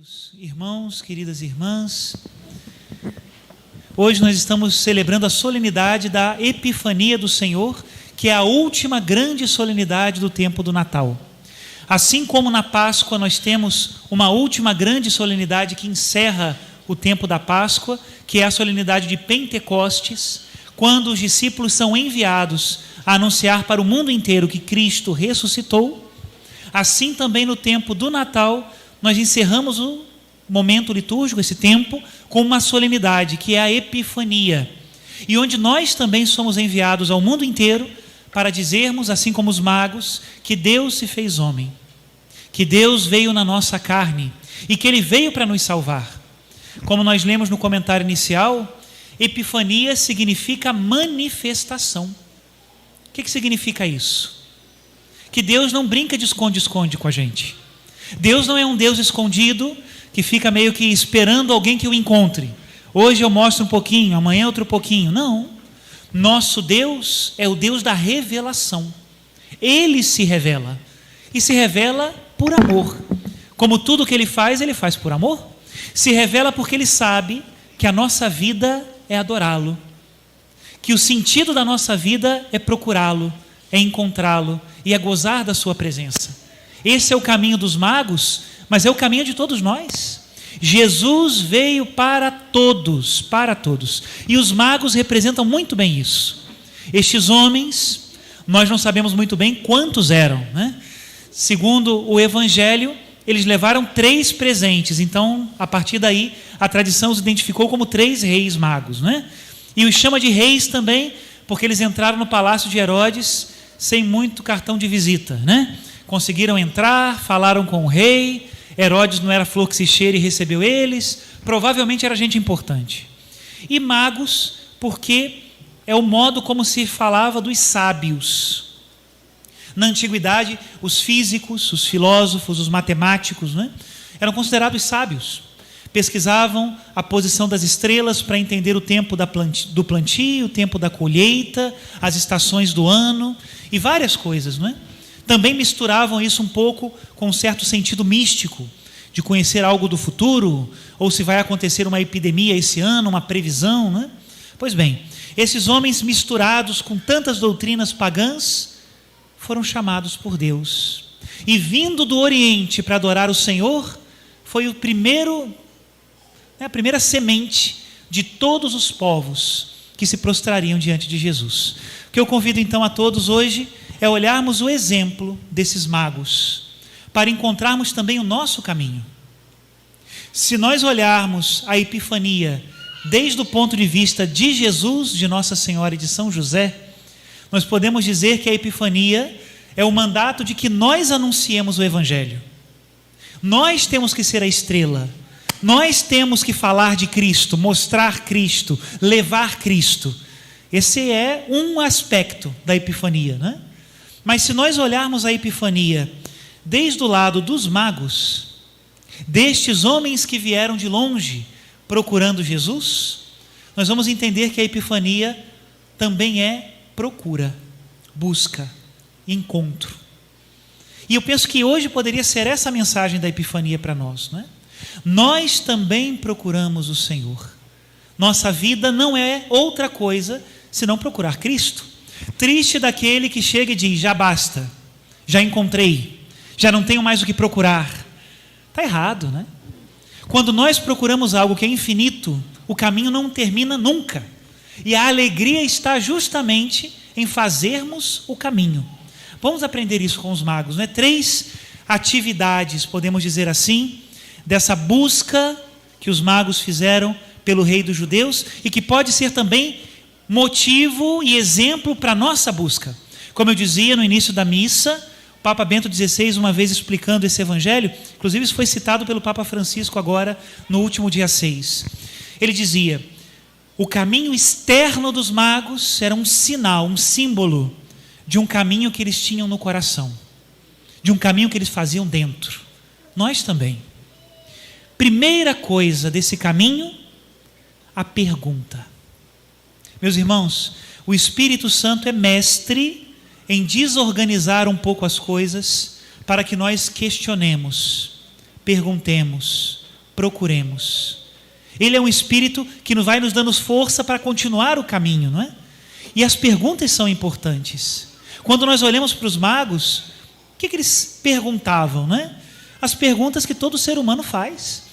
Queridos irmãos, queridas irmãs, hoje nós estamos celebrando a solenidade da Epifania do Senhor, que é a última grande solenidade do tempo do Natal. Assim como na Páscoa nós temos uma última grande solenidade que encerra o tempo da Páscoa, que é a solenidade de Pentecostes, quando os discípulos são enviados a anunciar para o mundo inteiro que Cristo ressuscitou. Assim também no tempo do Natal nós encerramos o momento litúrgico, esse tempo, com uma solenidade que é a Epifania, e onde nós também somos enviados ao mundo inteiro para dizermos, assim como os magos, que Deus se fez homem, que Deus veio na nossa carne e que Ele veio para nos salvar. Como nós lemos no comentário inicial, Epifania significa manifestação. O que significa isso? Que Deus não brinca de esconde-esconde com a gente. Deus não é um Deus escondido que fica meio que esperando alguém que o encontre. Hoje eu mostro um pouquinho, amanhã outro pouquinho. Não. Nosso Deus é o Deus da revelação. Ele se revela. E se revela por amor. Como tudo que Ele faz por amor. Se revela porque Ele sabe que a nossa vida é adorá-lo. Que o sentido da nossa vida é procurá-lo, é encontrá-lo e é gozar da sua presença. Esse é o caminho dos magos, mas é o caminho de todos nós. Jesus veio para todos, e os magos representam muito bem isso. Estes homens, nós não sabemos muito bem quantos eram, né? Segundo o Evangelho, eles levaram 3 presentes, então a partir daí a tradição os identificou como 3 reis magos, né? E os chama de reis também, porque eles entraram no palácio de Herodes sem muito cartão de visita, né? Conseguiram entrar, falaram com o rei. Herodes não era flor que se cheira e recebeu eles. Provavelmente era gente importante. E magos, porque é o modo como se falava dos sábios. Na antiguidade, os físicos, os filósofos, os matemáticos, né, eram considerados sábios. Pesquisavam a posição das estrelas para entender o tempo do plantio, o tempo da colheita, as estações do ano e várias coisas, não é? Também misturavam isso um pouco com um certo sentido místico, de conhecer algo do futuro, ou se vai acontecer uma epidemia esse ano, uma previsão, né? Pois bem, esses homens misturados com tantas doutrinas pagãs foram chamados por Deus. E vindo do Oriente para adorar o Senhor, foi a primeira semente de todos os povos que se prostrariam diante de Jesus. O que eu convido então a todos hoje é olharmos o exemplo desses magos, para encontrarmos também o nosso caminho. Se nós olharmos a Epifania desde o ponto de vista de Jesus, de Nossa Senhora e de São José, nós podemos dizer que a Epifania é o mandato de que nós anunciemos o Evangelho. Nós temos que ser a estrela, nós temos que falar de Cristo, mostrar Cristo, levar Cristo. Esse é um aspecto da Epifania, né? Mas se nós olharmos a Epifania desde o lado dos magos, destes homens que vieram de longe procurando Jesus, nós vamos entender que a Epifania também é procura, busca, encontro. E eu penso que hoje poderia ser essa a mensagem da Epifania para nós, não é? Nós também procuramos o Senhor. Nossa vida não é outra coisa senão procurar Cristo. Triste daquele que chega e diz: já basta, já encontrei, já não tenho mais o que procurar. Está errado, né? Quando nós procuramos algo que é infinito, o caminho não termina nunca. E a alegria está justamente em fazermos o caminho. Vamos aprender isso com os magos, né? 3 atividades, podemos dizer assim, dessa busca que os magos fizeram pelo Rei dos Judeus e que pode ser também motivo e exemplo para a nossa busca. Como eu dizia no início da missa, o Papa Bento XVI, uma vez explicando esse evangelho, inclusive isso foi citado pelo Papa Francisco agora no último dia 6. Ele dizia: o caminho externo dos magos era um sinal, um símbolo de um caminho que eles tinham no coração, de um caminho que eles faziam dentro. Nós também. Primeira coisa desse caminho, a pergunta. Meus irmãos, o Espírito Santo é mestre em desorganizar um pouco as coisas para que nós questionemos, perguntemos, procuremos. Ele é um Espírito que vai nos dando força para continuar o caminho, não é? E as perguntas são importantes. Quando nós olhamos para os magos, o que eles perguntavam, não é? As perguntas que todo ser humano faz.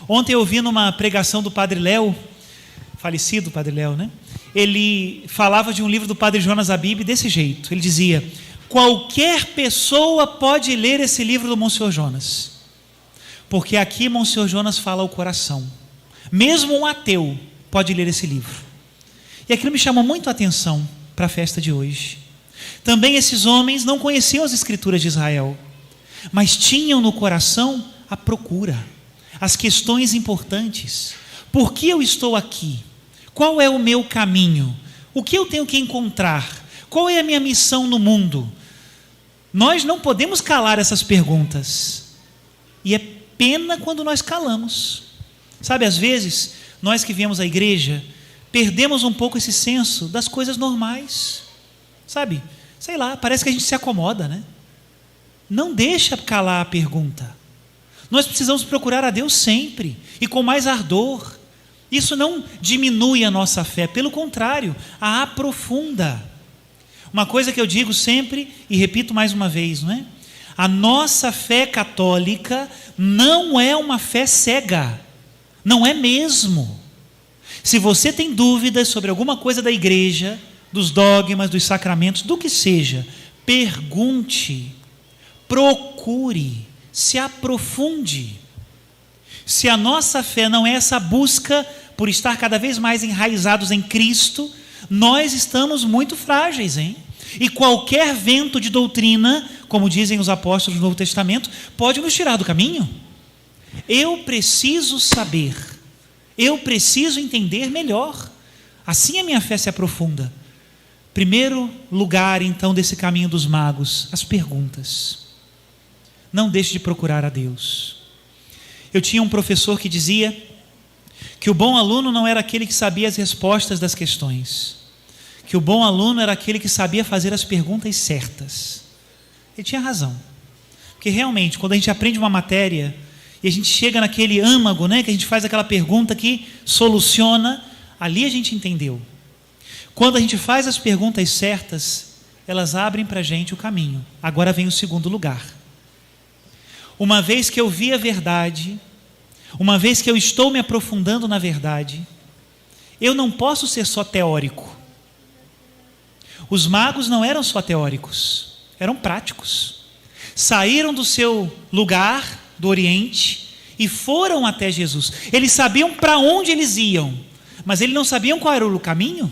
Ontem eu vi numa pregação do Padre Léo, falecido Padre Léo, né? Ele falava de um livro do Padre Jonas Abib desse jeito. Ele dizia: qualquer pessoa pode ler esse livro do Monsenhor Jonas, porque aqui Monsenhor Jonas fala ao coração. Mesmo um ateu pode ler esse livro. E aquilo me chamou muito a atenção para a festa de hoje. Também esses homens não conheciam as Escrituras de Israel, mas tinham no coração a procura, as questões importantes. Por que eu estou aqui? Qual é o meu caminho? O que eu tenho que encontrar? Qual é a minha missão no mundo? Nós não podemos calar essas perguntas. E é pena quando nós calamos. Sabe, às vezes, nós que viemos à igreja, perdemos um pouco esse senso das coisas normais. Sabe, sei lá, parece que a gente se acomoda, né? Não deixa calar a pergunta. Nós precisamos procurar a Deus sempre e com mais ardor. Isso não diminui a nossa fé, pelo contrário, a aprofunda. Uma coisa que eu digo sempre e repito mais uma vez, não é? A nossa fé católica não é uma fé cega, não é mesmo. Se você tem dúvidas sobre alguma coisa da igreja, dos dogmas, dos sacramentos, do que seja, pergunte, procure, se aprofunde. Se a nossa fé não é essa busca por estar cada vez mais enraizados em Cristo, nós estamos muito frágeis, hein? E qualquer vento de doutrina, como dizem os apóstolos do Novo Testamento, pode nos tirar do caminho. Eu preciso saber, eu preciso entender melhor. Assim a minha fé se aprofunda. Primeiro lugar, então, desse caminho dos magos, as perguntas. Não deixe de procurar a Deus. Eu tinha um professor que dizia que o bom aluno não era aquele que sabia as respostas das questões, que o bom aluno era aquele que sabia fazer as perguntas certas. Ele tinha razão, porque realmente, quando a gente aprende uma matéria e a gente chega naquele âmago, né, que a gente faz aquela pergunta que soluciona, ali a gente entendeu. Quando a gente faz as perguntas certas, elas abrem para a gente o caminho. Agora vem o segundo lugar. Uma vez que eu vi a verdade, uma vez que eu estou me aprofundando na verdade, eu não posso ser só teórico. Os magos não eram só teóricos, eram práticos. Saíram do seu lugar, do Oriente, e foram até Jesus. Eles sabiam para onde eles iam, mas eles não sabiam qual era o caminho.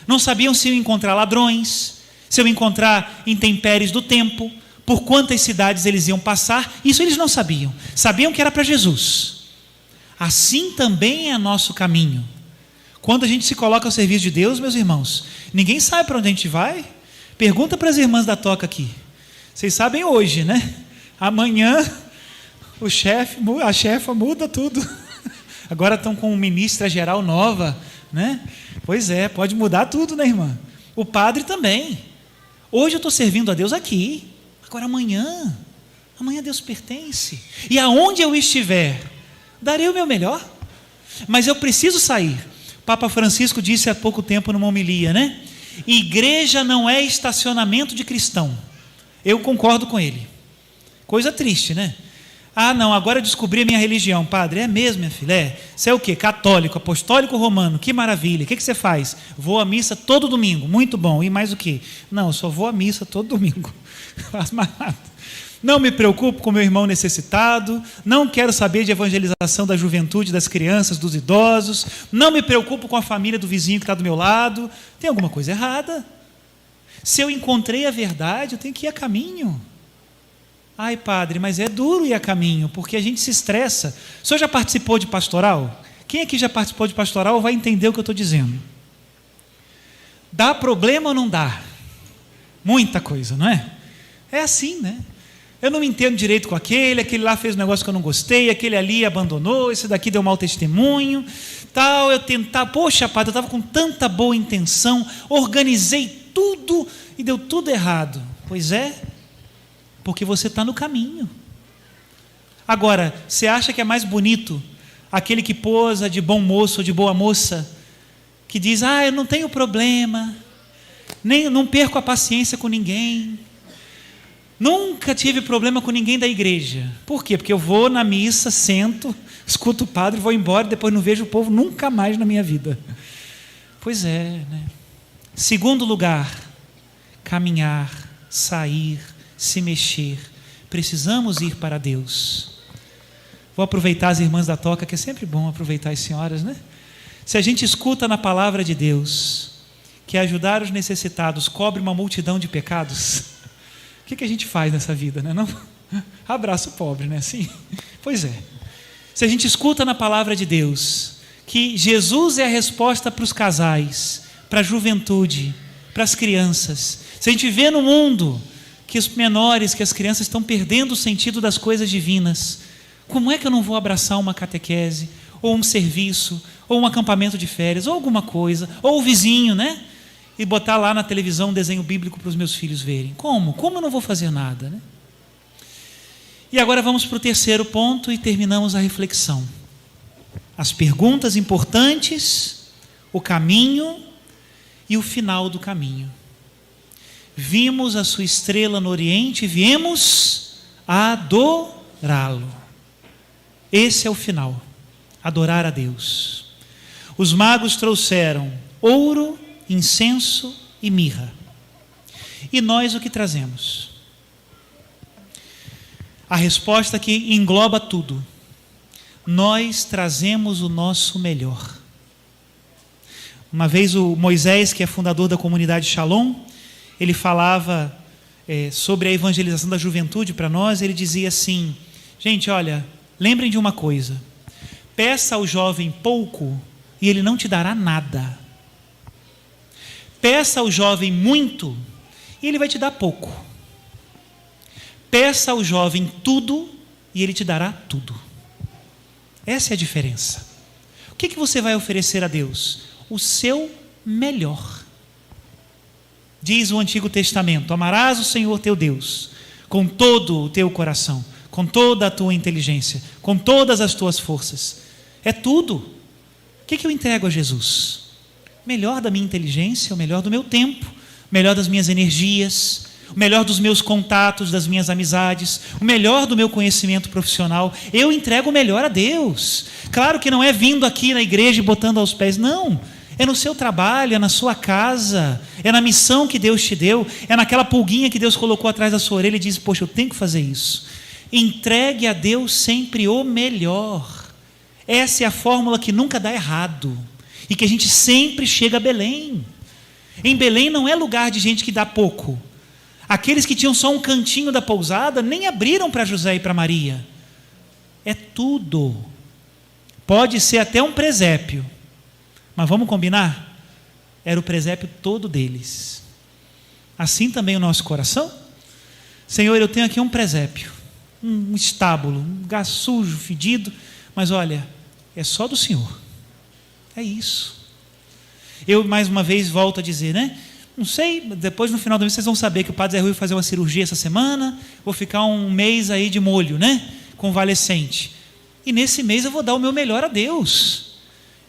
Não sabiam se iam encontrar ladrões, se iam encontrar intempéries do tempo, por quantas cidades eles iam passar. Isso eles não sabiam. Sabiam que era para Jesus. Assim também é nosso caminho. Quando a gente se coloca ao serviço de Deus, meus irmãos, ninguém sabe para onde a gente vai. Pergunta para as irmãs da toca aqui. Vocês sabem hoje, né? Amanhã a chefa muda tudo. Agora estão com uma ministra geral nova, né? Pois é, pode mudar tudo, né, irmã? O padre também. Hoje eu estou servindo a Deus aqui. Agora amanhã Deus pertence. E aonde eu estiver, darei o meu melhor. Mas eu preciso sair. O Papa Francisco disse há pouco tempo numa homilia, né? Igreja não é estacionamento de cristão. Eu concordo com ele. Coisa triste, né? Ah, não, agora eu descobri a minha religião. Padre, é mesmo, minha filha? É. Você é o quê? Católico, apostólico, romano? Que maravilha. O que você faz? Vou à missa todo domingo. Muito bom. E mais o quê? Não, eu só vou à missa todo domingo. Faço mais nada. Não me preocupo com meu irmão necessitado. Não quero saber de evangelização da juventude, das crianças, dos idosos. Não me preocupo com a família do vizinho que está do meu lado. Tem alguma coisa errada. Se eu encontrei a verdade, eu tenho que ir a caminho. Ai, padre, mas é duro ir a caminho, porque a gente se estressa. O senhor já participou de pastoral? Quem aqui já participou de pastoral vai entender o que eu estou dizendo. Dá problema ou não dá? Muita coisa, não é? É assim, né? Eu não me entendo direito com aquele lá fez um negócio que eu não gostei, aquele ali abandonou, esse daqui deu mau testemunho, tal, poxa, padre, eu estava com tanta boa intenção, organizei tudo e deu tudo errado. Pois é, porque você está no caminho. Agora, você acha que é mais bonito aquele que posa de bom moço ou de boa moça, que diz, eu não tenho problema, não perco a paciência com ninguém, nunca tive problema com ninguém da igreja. Por quê? Porque eu vou na missa, sento, escuto o padre, vou embora, depois não vejo o povo nunca mais na minha vida. Pois é, né? Segundo lugar, caminhar, sair, se mexer. Precisamos ir para Deus. Vou aproveitar as irmãs da toca, que é sempre bom aproveitar as senhoras, né? Se a gente escuta na palavra de Deus que ajudar os necessitados cobre uma multidão de pecados, o que a gente faz nessa vida, né? Não? Abraça o pobre, né? Assim? Pois é. Se a gente escuta na palavra de Deus que Jesus é a resposta para os casais, para a juventude, para as crianças, se a gente vê no mundo que os menores, que as crianças estão perdendo o sentido das coisas divinas, como é que eu não vou abraçar uma catequese, ou um serviço, ou um acampamento de férias, ou alguma coisa, ou o vizinho, né? E botar lá na televisão um desenho bíblico para os meus filhos verem. Como? Como eu não vou fazer nada, né? E agora vamos para o terceiro ponto e terminamos a reflexão. As perguntas importantes, o caminho e o final do caminho. Vimos a sua estrela no Oriente e viemos adorá-lo. Esse é o final, adorar a Deus. Os magos trouxeram ouro, incenso e mirra. E nós o que trazemos? A resposta que engloba tudo. Nós trazemos o nosso melhor. Uma vez o Moisés, que é fundador da comunidade Shalom, ele falava sobre a evangelização da juventude para nós. Ele dizia assim: gente, olha, lembrem de uma coisa, peça ao jovem pouco e ele não te dará nada. Peça ao jovem muito e ele vai te dar pouco. Peça ao jovem tudo e ele te dará tudo. Essa é a diferença. O que você vai oferecer a Deus? O seu melhor. Diz o Antigo Testamento: amarás o Senhor teu Deus com todo o teu coração, com toda a tua inteligência, com todas as tuas forças. É tudo. O que eu entrego a Jesus? O melhor da minha inteligência, o melhor do meu tempo, o melhor das minhas energias, o melhor dos meus contatos, das minhas amizades, o melhor do meu conhecimento profissional. Eu entrego o melhor a Deus. Claro que não é vindo aqui na igreja e botando aos pés, não. É no seu trabalho, é na sua casa, é na missão que Deus te deu, é naquela pulguinha que Deus colocou atrás da sua orelha e diz: poxa, eu tenho que fazer isso. Entregue a Deus sempre o melhor. Essa é a fórmula que nunca dá errado e que a gente sempre chega a Belém. Em Belém não é lugar de gente que dá pouco. Aqueles que tinham só um cantinho da pousada nem abriram para José e para Maria. É tudo. Pode ser até um presépio, mas vamos combinar? Era o presépio todo deles. Assim também o nosso coração. Senhor, eu tenho aqui um presépio, um estábulo, um lugar sujo, fedido, mas olha, é só do Senhor. É isso. Eu mais uma vez volto a dizer, né? Não sei, depois no final do mês vocês vão saber que o Padre Zé Rui vai fazer uma cirurgia essa semana, vou ficar um mês aí de molho, né? Convalescente. E nesse mês eu vou dar o meu melhor a Deus.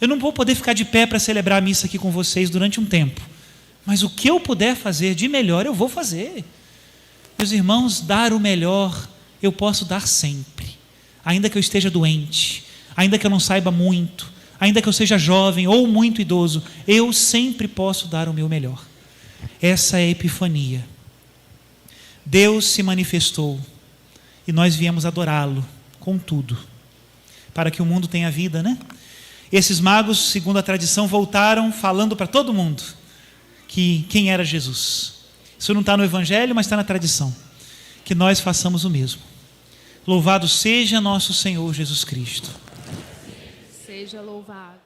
Eu não vou poder ficar de pé para celebrar a missa aqui com vocês durante um tempo, mas o que eu puder fazer de melhor eu vou fazer. Meus irmãos, dar o melhor eu posso dar sempre, ainda que eu esteja doente, ainda que eu não saiba muito, ainda que eu seja jovem ou muito idoso, eu sempre posso dar o meu melhor. Essa é a Epifania. Deus se manifestou e nós viemos adorá-lo com tudo, para que o mundo tenha vida, né? Esses magos, segundo a tradição, voltaram falando para todo mundo que quem era Jesus. Isso não está no Evangelho, mas está na tradição. Que nós façamos o mesmo. Louvado seja nosso Senhor Jesus Cristo. Seja louvado.